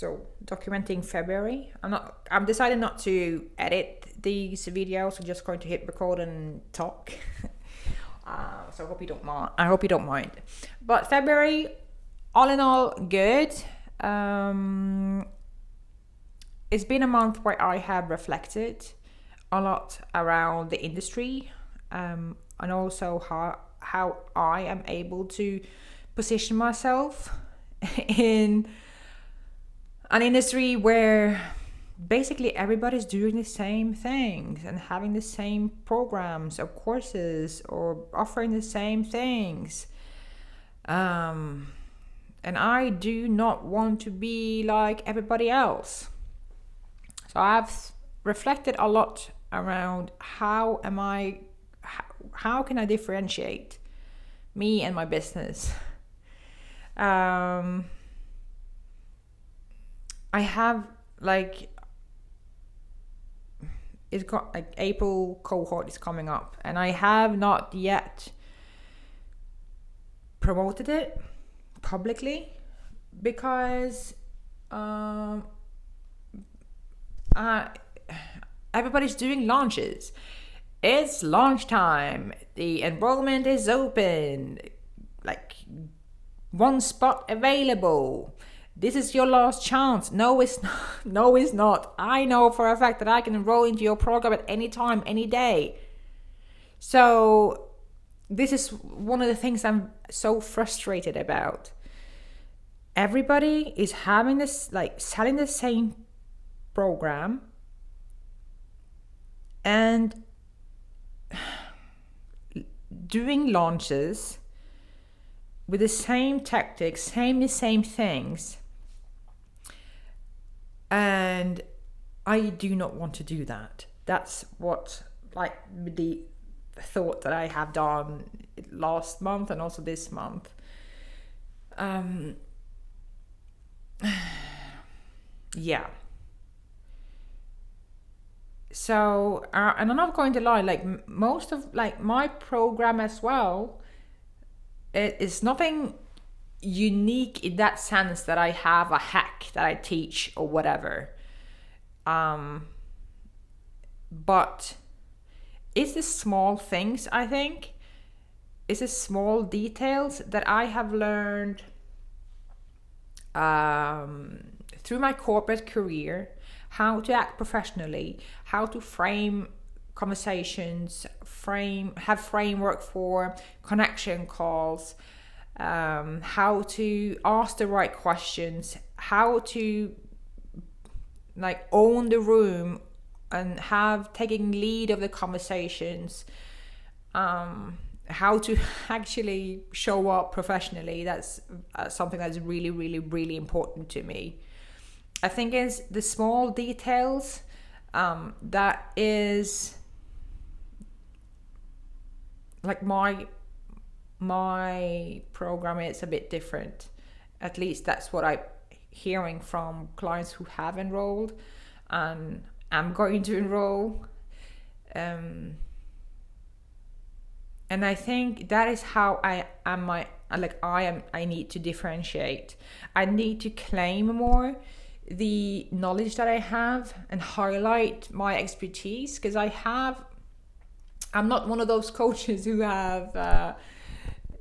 So documenting February. I'm deciding not to edit these videos. I'm just going to hit record and talk. So I hope you don't mind. But February, all in all, good. It's been a month where I have reflected a lot around the industry, and also how I am able to position myself in an industry where basically everybody's doing the same things and having the same programs or courses or offering the same things. And I do not want to be like everybody else. So I've reflected a lot around how can I differentiate me and my business. I have it's got April cohort is coming up, and I have not yet promoted it publicly because everybody's doing launches. It's launch time. The enrollment is open. One spot available. This is your last chance. No, it's not. No, it's not. I know for a fact that I can enroll into your program at any time, any day. So this is one of the things I'm so frustrated about. Everybody is having this, selling the same program and doing launches with the same tactics, the same things. And I do not want to do that. That's what, the thought that I have done last month and also this month. Yeah. So, and I'm not going to lie, most of my program as well, it is nothing unique in that sense that I have a hack that I teach or whatever. But it's the small things, I think. It's the small details that I have learned through my corporate career, how to act professionally, how to frame conversations, have framework for connection calls, how to ask the right questions, how to own the room and taking lead of the conversations, how to actually show up professionally. That's something that's really, really, really important to me. I think it's the small details that is my program is a bit different. At least that's what I'm hearing from clients who have enrolled and I'm going to enroll. And I think that is how I need to differentiate. I need to claim more the knowledge that I have and highlight my expertise, because I'm not one of those coaches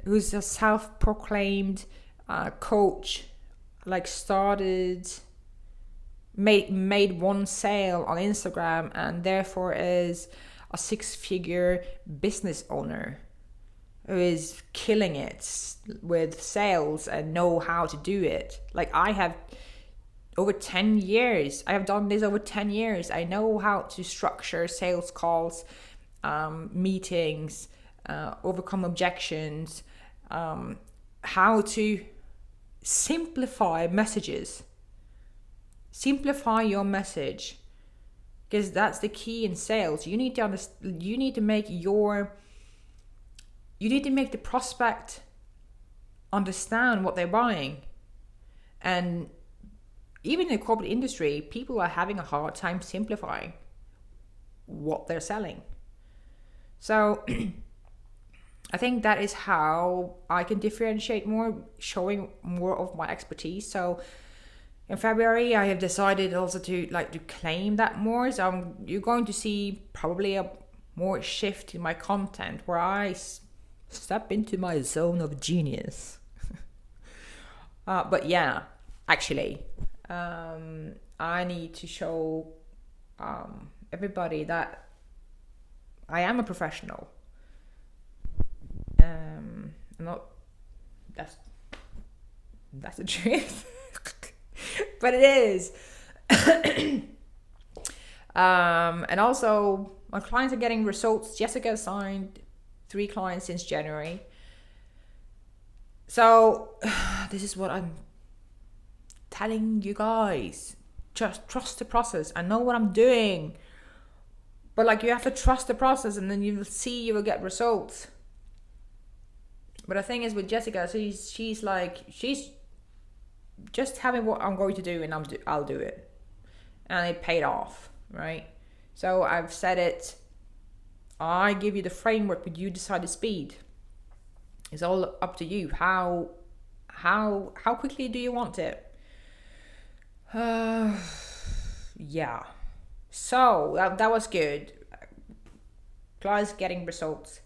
who's a self-proclaimed coach, made one sale on Instagram and therefore is a 6-figure business owner who is killing it with sales and know how to do it. I have over 10 years. I have done this over 10 years. I know how to structure sales calls, meetings, overcome objections, how to simplify messages. Simplify your message, because that's the key in sales. You need to make the prospect understand what they're buying. And even in the corporate industry, people are having a hard time simplifying what they're selling. So I think that is how I can differentiate more, showing more of my expertise. So In February, I have decided also to claim that more. So you're going to see probably a more shift in my content where I step into my zone of genius. But yeah, actually, I need to show everybody that I am a professional. Not that's the truth, but it is. And also, my clients are getting results. Jessica signed 3 clients since January. So this is what I'm telling you guys. Just trust the process. I know what I'm doing. But like, you have to trust the process, and then you will see you will get results. But the thing is with Jessica, she's just tell me what I'm going to do, and I'll do it. And it paid off, right? So I've said it. I give you the framework, but you decide the speed. It's all up to you. How quickly do you want it? Yeah. So that was good. Clients getting results,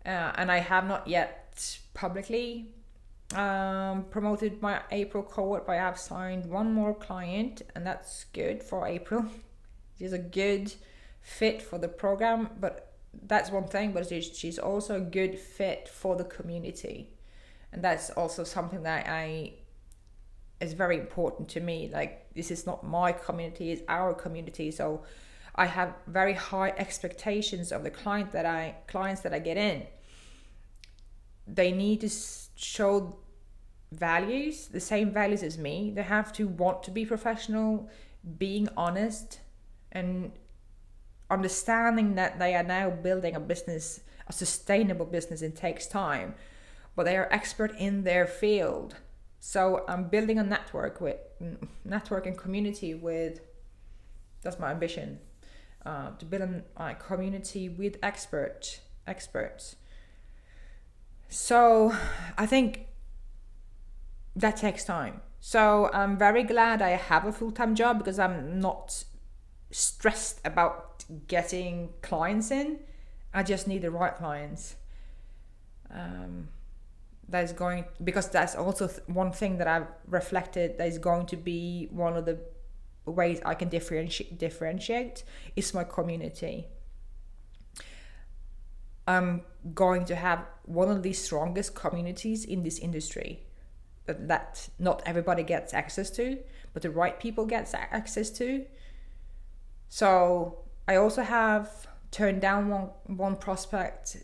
and I have not yet publicly promoted my April cohort, but I have signed 1 more client, and that's good for April. She's a good fit for the program, but that's one thing. But she's also a good fit for the community, and that's also something that is very important to me. Like, this is not my community, it's our community. So I have very high expectations of the clients that I get in. They need to show values, the same values as me. They have to want to be professional, being honest, and understanding that they are now building a business, a sustainable business. It takes time, but they are expert in their field. So I'm building a network and community with. That's my ambition, to build a community with experts. So I think that takes time. So I'm very glad I have a full-time job, because I'm not stressed about getting clients in. I just need the right clients. Because that's also one thing that I've reflected that is going to be one of the ways I can differentiate is my community. I'm going to have one of the strongest communities in this industry that not everybody gets access to, but the right people get access to. So I also have turned down one prospect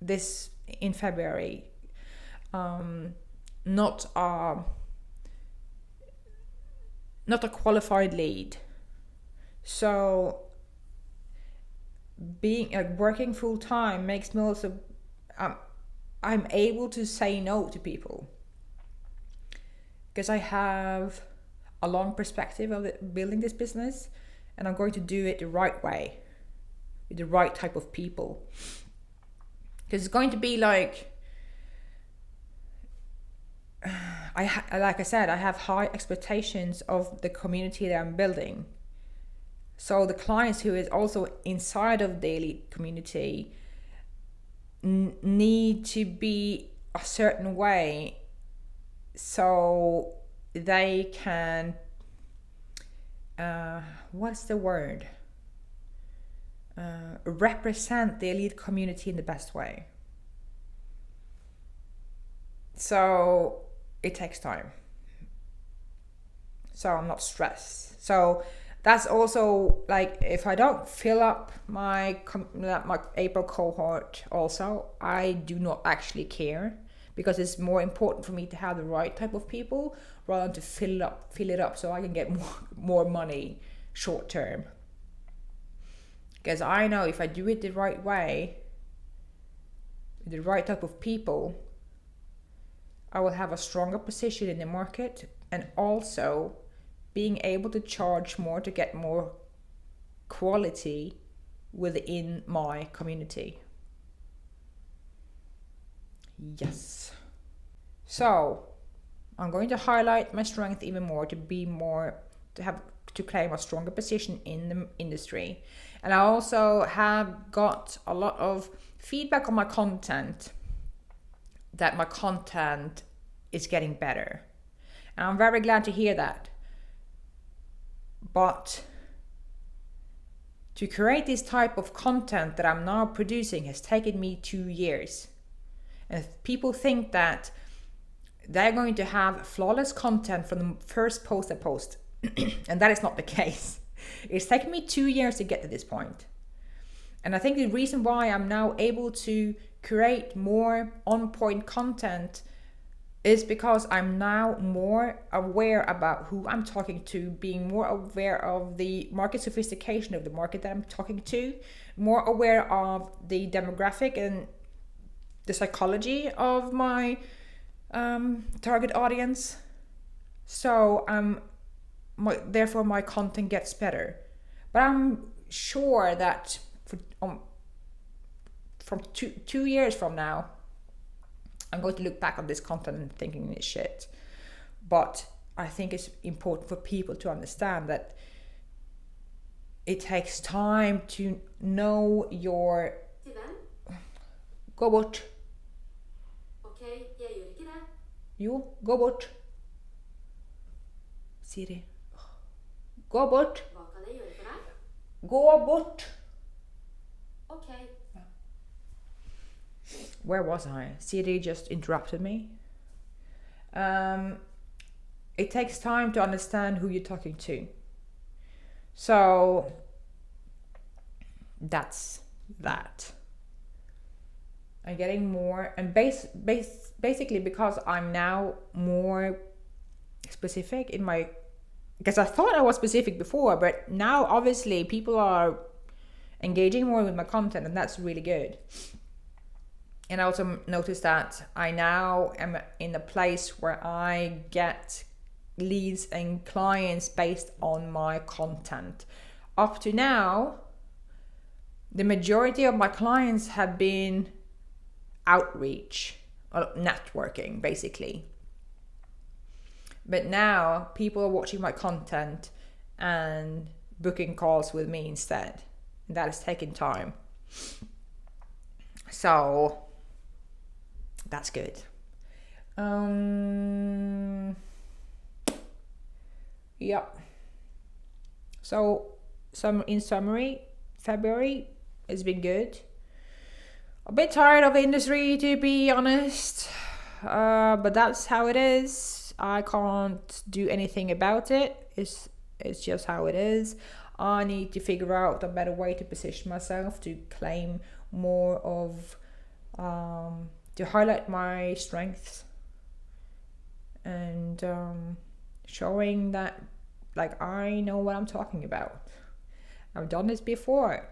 this in February. Not a qualified lead. So working full time makes me also I'm able to say no to people, because I have a long perspective of building this business, and I'm going to do it the right way with the right type of people. Because it's going to be like, like I said, I have high expectations of the community that I'm building. So the clients who is also inside of the elite community need to be a certain way, so they can what's the word? Represent the elite community in the best way. So it takes time. So I'm not stressed. So that's also like, if I don't fill up my April cohort also, I do not actually care, because it's more important for me to have the right type of people rather than to fill it up so I can get more money short term. Because I know if I do it the right way, with the right type of people, I will have a stronger position in the market, and also being able to charge more to get more quality within my community. Yes. So I'm going to highlight my strength even more to be more, to claim a stronger position in the industry. And I also have got a lot of feedback on my content, that my content is getting better. And I'm very glad to hear that. But to create this type of content that I'm now producing has taken me 2 years. And if people think that they're going to have flawless content from the first post I post, and that is not the case. It's taken me 2 years to get to this point. And I think the reason why I'm now able to create more on-point content is because I'm now more aware about who I'm talking to, being more aware of the market sophistication of the market that I'm talking to, more aware of the demographic and the psychology of my target audience. So therefore my content gets better. But I'm sure that from 2 years from now, I'm going to look back on this content and thinking it's shit. But I think it's important for people to understand that it takes time to know your... Gå bort. Okej, jag gör inte det. Jo, gå bort. Siri. Gå bort. Vad kan jag göra för det? Gå bort. Okej. Where was I? Siri just interrupted me. It takes time to understand who you're talking to. So that's that. I'm getting more, and basically because I'm now more specific in my, because I thought I was specific before, but now obviously people are engaging more with my content, and that's really good. And I also noticed that I now am in a place where I get leads and clients based on my content. Up to now, the majority of my clients have been outreach or networking, basically. But now people are watching my content and booking calls with me instead. And that has taken time. So that's good. Yeah. So in summary, February has been good. A bit tired of the industry, to be honest. But that's how it is. I can't do anything about it. It's just how it is. I need to figure out a better way to position myself, to claim more of, to highlight my strengths, and showing that, like, I know what I'm talking about. I've done this before.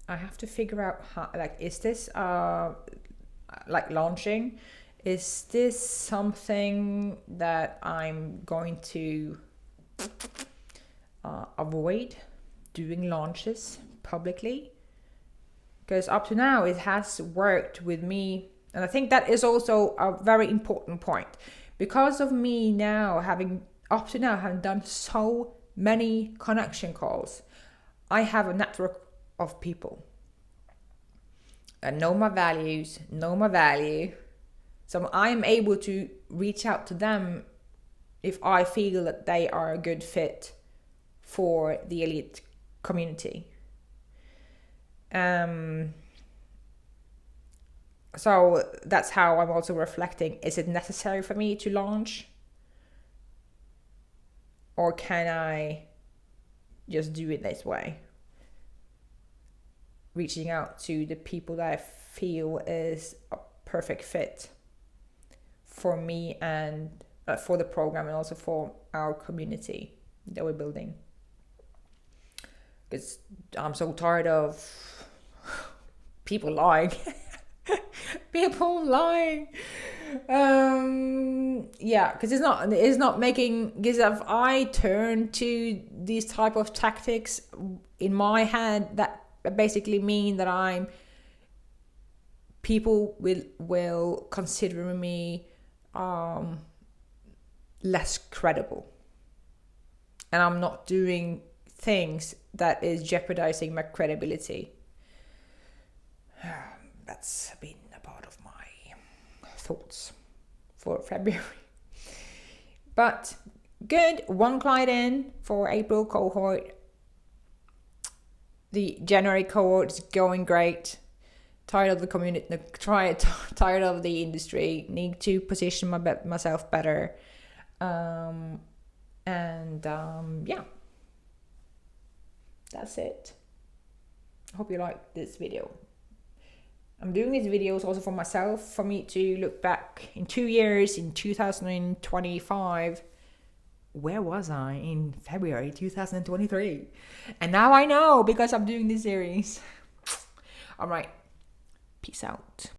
I have to figure out how, like, is this like launching? Is this something that I'm going to avoid doing launches publicly? Because up to now it has worked with me, and I think that is also a very important point. Because of me now having done so many connection calls, I have a network of people that know my values, know my value. So I'm able to reach out to them if I feel that they are a good fit for the elite community. So that's how I'm also reflecting. Is it necessary for me to launch? Or can I just do it this way? Reaching out to the people that I feel is a perfect fit for me and for the program, and also for our community that we're building. Because I'm so tired of people lying. People lying. Yeah, because it's not making, because if I turn to these type of tactics in my head, that basically mean that I'm people will consider me less credible, and I'm not doing things that is jeopardizing my credibility. That's been a part of my thoughts for February. But good, one client in for April cohort. The January cohort is going great. Tired of the community, tired of the industry. Need to position myself better. Yeah, that's it. I hope you like this video. I'm doing these videos also for myself, for me to look back in 2 years, in 2025. Where was I in February 2023? And now I know because I'm doing this series. All right. Peace out.